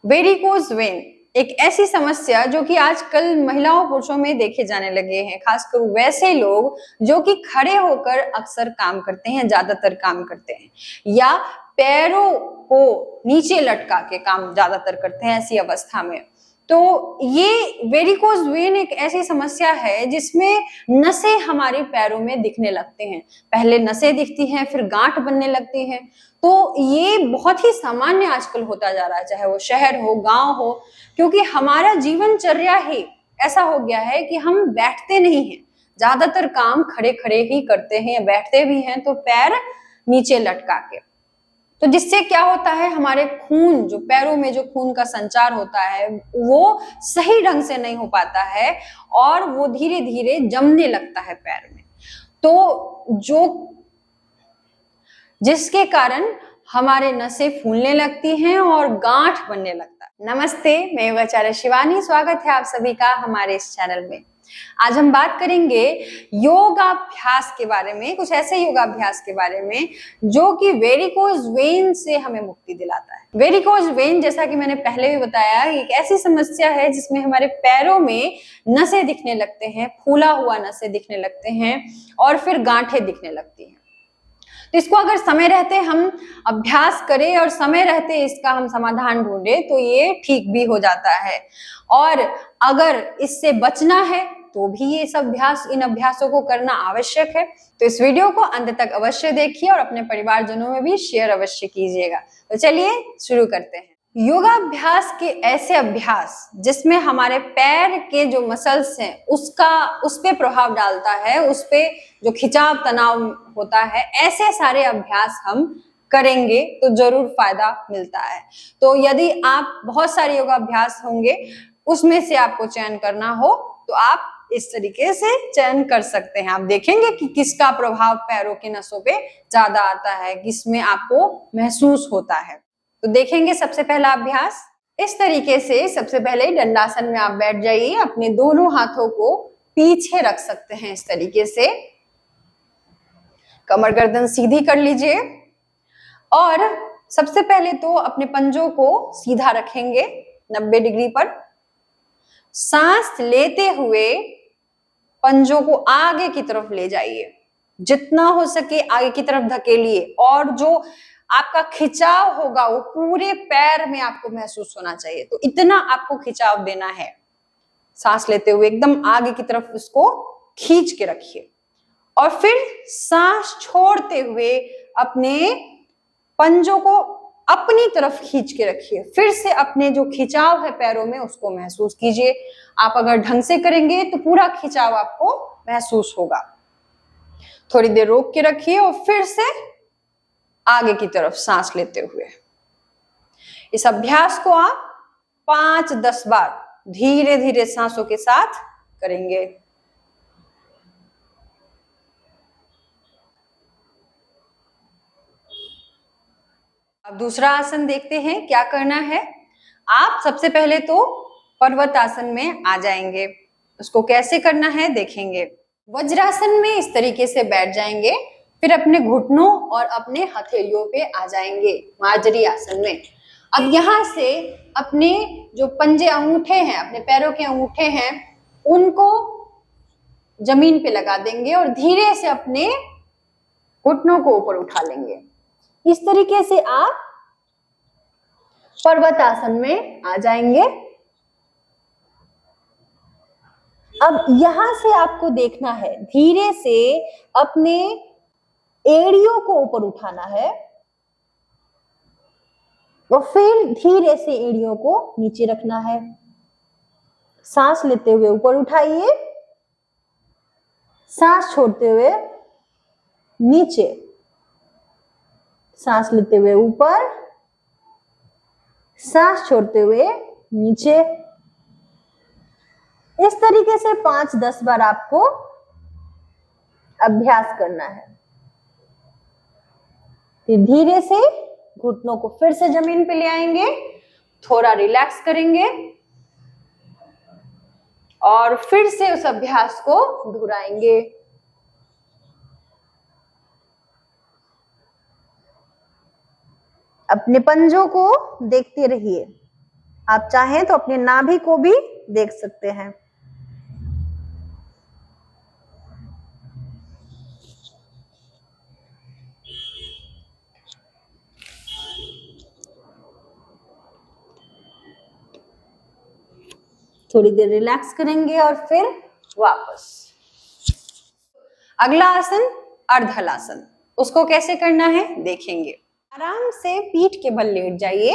Varicose vein एक ऐसी समस्या जो कि आजकल महिलाओं पुरुषों में देखे जाने लगे हैं, खासकर वैसे लोग जो कि खड़े होकर अक्सर काम करते हैं, ज्यादातर काम करते हैं, या पैरों को नीचे लटका के काम ज्यादातर करते हैं ऐसी अवस्था में। तो ये वेरिकोज वेन एक ऐसी समस्या है जिसमें नसें हमारे पैरों में दिखने लगते हैं। पहले नसें दिखती हैं, फिर गांठ बनने लगती हैं। तो ये बहुत ही सामान्य आजकल होता जा रहा है, चाहे वो शहर हो, गांव हो, क्योंकि हमारा जीवनचर्या ही ऐसा हो गया है कि हम बैठते नहीं हैं, ज्यादातर काम खड़े खड़े ही करते हैं, बैठते भी हैं तो पैर नीचे लटका के। तो जिससे क्या होता है, हमारे खून जो पैरों में जो खून का संचार होता है वो सही ढंग से नहीं हो पाता है और वो धीरे धीरे जमने लगता है पैर में, तो जिसके कारण हमारे नसें फूलने लगती हैं और गांठ बनने लगता है। नमस्ते, मैं योगाचार्य शिवानी, स्वागत है आप सभी का हमारे इस चैनल में। आज हम बात करेंगे योगाभ्यास के बारे में, कुछ ऐसे योगाभ्यास के बारे में जो कि वेरिकोज वेन से हमें मुक्ति दिलाता है। वेरिकोज वेन, जैसा कि मैंने पहले भी बताया, एक ऐसी समस्या है जिसमें हमारे पैरों में नसें दिखने लगते हैं, फूला हुआ नसें दिखने लगते हैं और फिर गांठें दिखने लगती हैं। तो इसको अगर समय रहते हम अभ्यास करें और समय रहते इसका हम समाधान ढूंढे तो ये ठीक भी हो जाता है। और अगर इससे बचना है तो भी ये सब इन अभ्यासों को करना आवश्यक है। तो इस वीडियो को अंत तक अवश्य देखिए और अपने परिवारजनों में भी शेयर अवश्य कीजिएगा। तो चलिए शुरू करते हैं। योगाभ्यास के ऐसे अभ्यास जिसमें हमारे पैर के जो मसल्स हैं उस पे प्रभाव डालता है, उस पे जो खिंचाव तनाव होता है, ऐसे सारे अभ्यास हम करेंगे तो जरूर फायदा मिलता है। तो यदि आप बहुत सारे योगाभ्यास होंगे, उसमें से आपको चयन करना हो तो आप इस तरीके से चयन कर सकते हैं। आप देखेंगे कि किसका प्रभाव पैरों की नसों पे ज्यादा आता है, किसमें आपको महसूस होता है। तो देखेंगे सबसे पहला अभ्यास इस तरीके से। सबसे पहले दंडासन में आप बैठ जाइए, अपने दोनों हाथों को पीछे रख सकते हैं इस तरीके से, कमर गर्दन सीधी कर लीजिए और सबसे पहले तो अपने पंजों को सीधा रखेंगे 90 डिग्री पर। सांस लेते हुए पंजों को आगे की तरफ ले जाइए, जितना हो सके आगे की तरफ धकेलिए और जो आपका खिंचाव होगा वो पूरे पैर में आपको महसूस होना चाहिए। तो इतना आपको खिंचाव देना है। सांस लेते हुए एकदम आगे की तरफ उसको खींच के रखिए और फिर सांस छोड़ते हुए अपने पंजों को अपनी तरफ खींच के रखिए। फिर से अपने जो खिंचाव है पैरों में उसको महसूस कीजिए। आप अगर ढंग से करेंगे तो पूरा खिंचाव आपको महसूस होगा। थोड़ी देर रोक के रखिए और फिर से आगे की तरफ सांस लेते हुए इस अभ्यास को आप 5-10 बार धीरे धीरे सांसों के साथ करेंगे। अब दूसरा आसन देखते हैं क्या करना है। आप सबसे पहले तो पर्वत आसन में आ जाएंगे। उसको कैसे करना है देखेंगे। वज्रासन में इस तरीके से बैठ जाएंगे, फिर अपने घुटनों और अपने हथेलियों पे आ जाएंगे मार्जरी आसन में। अब यहाँ से अपने जो पंजे अंगूठे हैं, अपने पैरों के अंगूठे हैं, उनको जमीन पे लगा देंगे और धीरे से अपने घुटनों को ऊपर उठा लेंगे। इस तरीके से आप पर्वत आसन में आ जाएंगे। अब यहां से आपको देखना है, धीरे से अपने एड़ियों को ऊपर उठाना है और फिर धीरे से एड़ियों को नीचे रखना है। सांस लेते हुए ऊपर उठाइए, सांस छोड़ते हुए नीचे, सांस लेते हुए ऊपर, सांस छोड़ते हुए नीचे। इस तरीके से 5-10 बार आपको अभ्यास करना है। फिर धीरे से घुटनों को फिर से जमीन पे ले आएंगे, थोड़ा रिलैक्स करेंगे और फिर से उस अभ्यास को दोहराएंगे। अपने पंजों को देखते रहिए। आप चाहें तो अपनी नाभि को भी देख सकते हैं। थोड़ी देर रिलैक्स करेंगे और फिर वापस। अगला आसन अर्धहलासन, उसको कैसे करना है देखेंगे। आराम से पीठ के बल लेट जाइए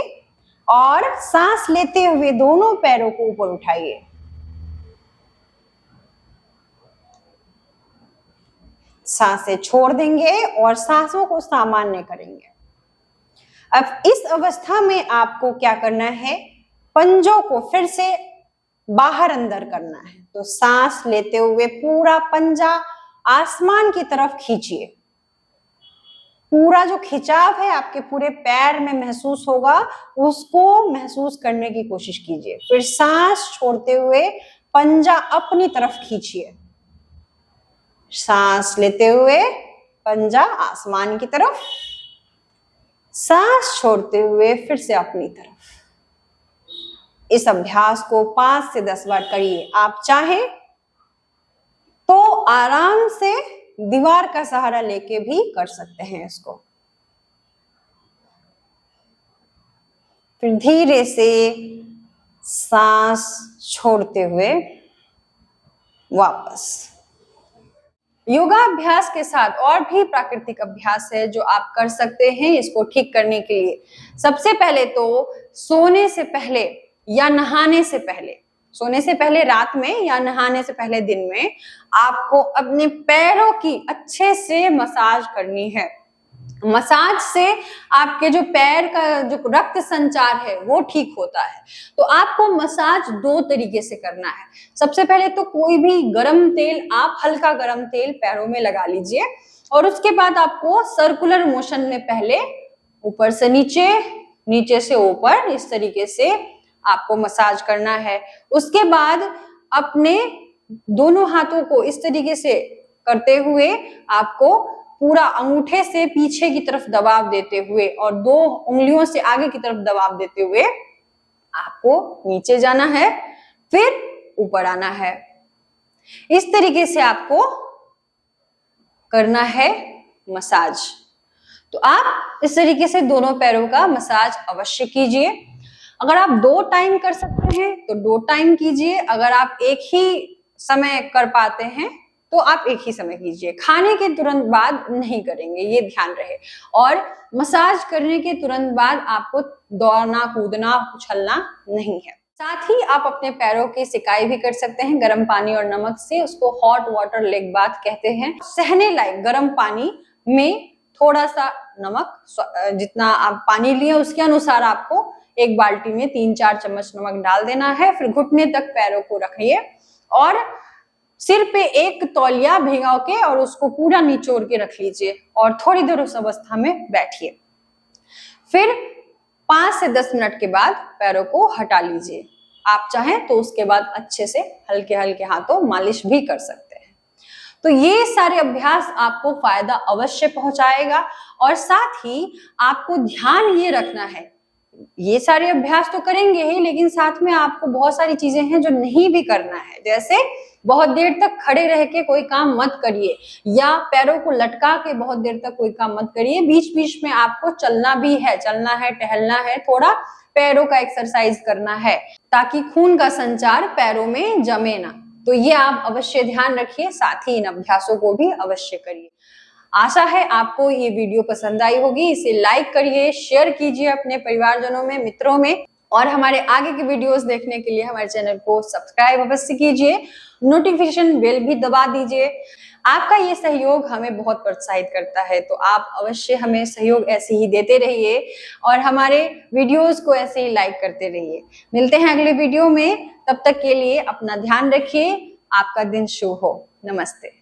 और सांस लेते हुए दोनों पैरों को ऊपर उठाइए। सांसें छोड़ देंगे और सांसों को सामान्य करेंगे। अब इस अवस्था में आपको क्या करना है, पंजों को फिर से बाहर अंदर करना है। तो सांस लेते हुए पूरा पंजा आसमान की तरफ खींचिए। पूरा जो खिंचाव है आपके पूरे पैर में महसूस होगा, उसको महसूस करने की कोशिश कीजिए। फिर सांस छोड़ते हुए पंजा अपनी तरफ खींचिए। सांस लेते हुए पंजा आसमान की तरफ, सांस छोड़ते हुए फिर से अपनी तरफ। इस अभ्यास को 5 से 10 बार करिए। आप चाहें तो आराम से दीवार का सहारा लेके भी कर सकते हैं इसको। फिर धीरे से सांस छोड़ते हुए वापस। योगाभ्यास के साथ और भी प्राकृतिक अभ्यास है जो आप कर सकते हैं इसको ठीक करने के लिए। सबसे पहले तो सोने से पहले या नहाने से पहले, सोने से पहले रात में या नहाने से पहले दिन में, आपको अपने पैरों की अच्छे से मसाज करनी है। मसाज से आपके जो पैर का जो रक्त संचार है वो ठीक होता है। तो आपको मसाज 2 तरीके से करना है। सबसे पहले तो कोई भी गरम तेल, आप हल्का गरम तेल पैरों में लगा लीजिए और उसके बाद आपको सर्कुलर मोशन में पहले ऊपर से नीचे, नीचे से ऊपर, इस तरीके से आपको मसाज करना है। उसके बाद अपने दोनों हाथों को इस तरीके से करते हुए आपको पूरा अंगूठे से पीछे की तरफ दबाव देते हुए और 2 उंगलियों से आगे की तरफ दबाव देते हुए आपको नीचे जाना है, फिर ऊपर आना है। इस तरीके से आपको करना है मसाज। तो आप इस तरीके से दोनों पैरों का मसाज अवश्य कीजिए। अगर आप 2 टाइम कर सकते हैं तो 2 टाइम कीजिए। अगर आप एक ही समय कर पाते हैं तो आप एक ही समय कीजिए। खाने के तुरंत बाद नहीं करेंगे, ये ध्यान रहे। और मसाज करने के तुरंत बाद आपको दौड़ना, कूदना, उछलना नहीं है। साथ ही आप अपने पैरों की सिकाई भी कर सकते हैं गर्म पानी और नमक से। उसको हॉट वाटर लेग बाथ कहते हैं। सहने लायक गर्म पानी में थोड़ा सा नमक, जितना आप पानी लिए उसके अनुसार आपको एक बाल्टी में 3-4 चम्मच नमक डाल देना है। फिर घुटने तक पैरों को रखिए और सिर पे एक तौलिया भिगो के और उसको पूरा निचोड़ के रख लीजिए और थोड़ी देर उस अवस्था में बैठिए। फिर 5 से 10 मिनट के बाद पैरों को हटा लीजिए। आप चाहें तो उसके बाद अच्छे से हल्के हल्के हाथों मालिश भी कर सकते हैं। तो ये सारे अभ्यास आपको फायदा अवश्य पहुंचाएगा। और साथ ही आपको ध्यान ये रखना है, ये सारे अभ्यास तो करेंगे ही, लेकिन साथ में आपको बहुत सारी चीजें हैं जो नहीं भी करना है। जैसे बहुत देर तक खड़े रह के कोई काम मत करिए या पैरों को लटका के बहुत देर तक कोई काम मत करिए। बीच बीच में आपको चलना भी है, चलना है, टहलना है, थोड़ा पैरों का एक्सरसाइज करना है ताकि खून का संचार पैरों में जमे ना। तो ये आप अवश्य ध्यान रखिए। साथ ही इन अभ्यासों को भी अवश्य करिए। आशा है आपको ये वीडियो पसंद आई होगी। इसे लाइक करिए, शेयर कीजिए अपने परिवारजनों में, मित्रों में। और हमारे आगे के वीडियोस देखने के लिए हमारे चैनल को सब्सक्राइब अवश्य कीजिए, नोटिफिकेशन बेल भी दबा दीजिए। आपका ये सहयोग हमें बहुत प्रोत्साहित करता है, तो आप अवश्य हमें सहयोग ऐसे ही देते रहिए और हमारे वीडियोस को ऐसे ही लाइक करते रहिए। मिलते हैं अगले वीडियो में, तब तक के लिए अपना ध्यान रखिए। आपका दिन शुभ हो। नमस्ते।